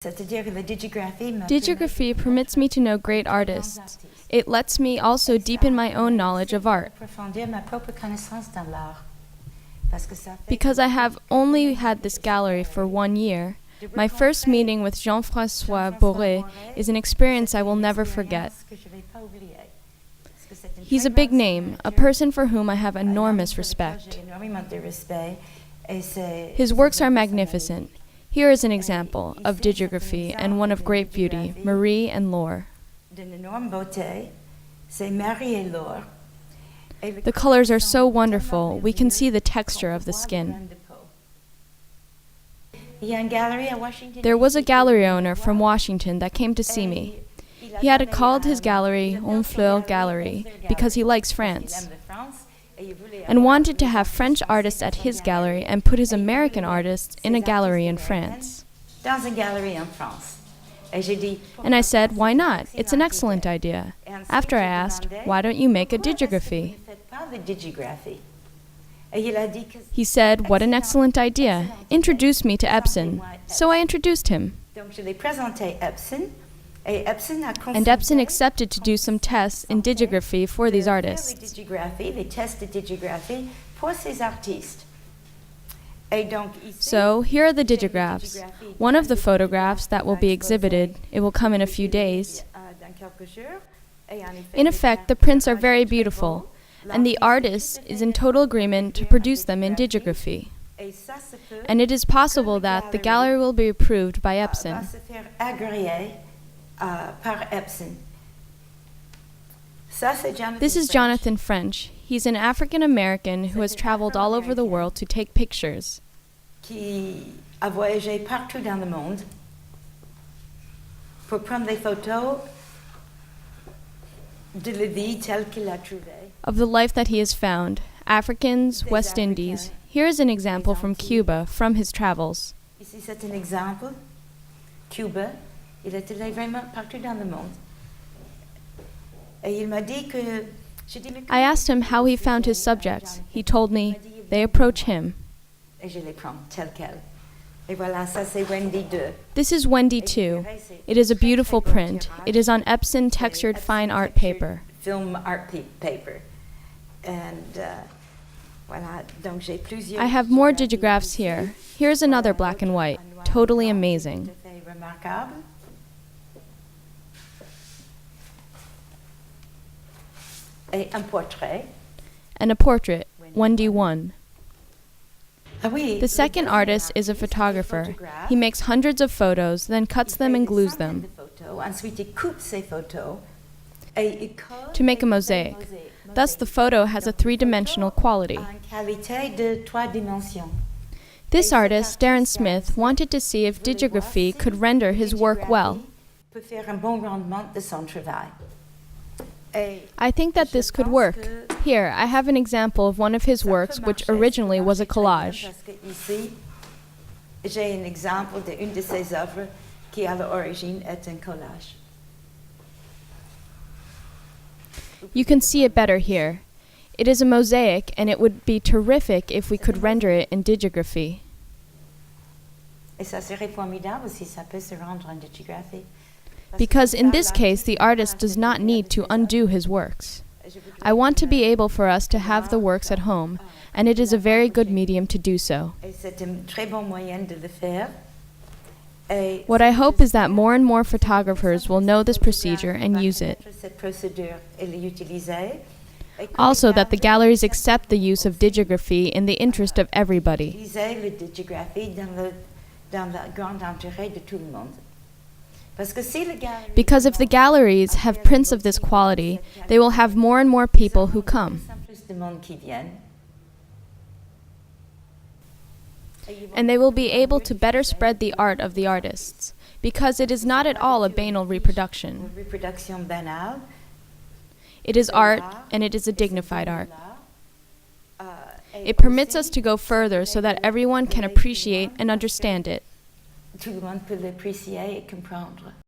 Digigraphie permits me to know great artists. It lets me also deepen my own knowledge of art. Because I have only had this gallery for 1 year, my first meeting with Jean-François Boré is an experience I will never forget. He's a big name, a person for whom I have enormous respect. His works are magnificent. Here is an example of Digigraphie and one of great beauty, Marie and Laure. The colors are so wonderful, we can see the texture of the skin. There was a gallery owner from Washington that came to see me. He had called his gallery Une Fleur Gallery because he likes France, and wanted to have French artists at his gallery and put his American artists in a gallery in France. And I said, why not? It's an excellent idea. After I asked, why don't you make a digigraphie? He said, what an excellent idea. Introduce me to Epson. So I introduced him. And Epson accepted to do some tests in Digigraphie for these artists. So here are the digigraphs. One of the photographs that will be exhibited, it will come in a few days. In effect, the prints are very beautiful, and the artist is in total agreement to produce them in Digigraphie. And it is possible that the gallery will be approved by Epson. This is Jonathan French. He's an African American who has traveled all over the world to take pictures. Of the life that he has found, Africans, West Indies. Here is an example from Cuba, from his travels. Cuba. Il est allé vraiment partout dans le monde. I asked him how he found his subjects. He told me, they approach him. This is Wendy 2. It is a beautiful print. It is on Epson textured fine art paper. Film art paper. I have more digigraphs here. Here's another black and white. Totally amazing. And a portrait, Wendy 1. The second artist is a photographer. He makes hundreds of photos, then cuts them and glues them to make a mosaic. Thus, the photo has a three-dimensional quality. This artist, Darren Smith, wanted to see if Digigraphie could render his work well. I think that this could work. Here, I have an example of one of his works which originally was a collage. You can see it better here. It is a mosaic, and it would be terrific if we could render it in Digigraphie. Because in this case, the artist does not need to undo his works. I want to be able for us to have the works at home, and it is a very good medium to do so. What I hope is that more and more photographers will know this procedure and use it. Also, that the galleries accept the use of Digigraphie in the interest of everybody. Because if the galleries have prints of this quality, they will have more and more people who come. And they will be able to better spread the art of the artists, because it is not at all a banal reproduction. It is art, and it is a dignified art. It permits us to go further so that everyone can appreciate and understand it. Tout le monde peut l'apprécier et comprendre.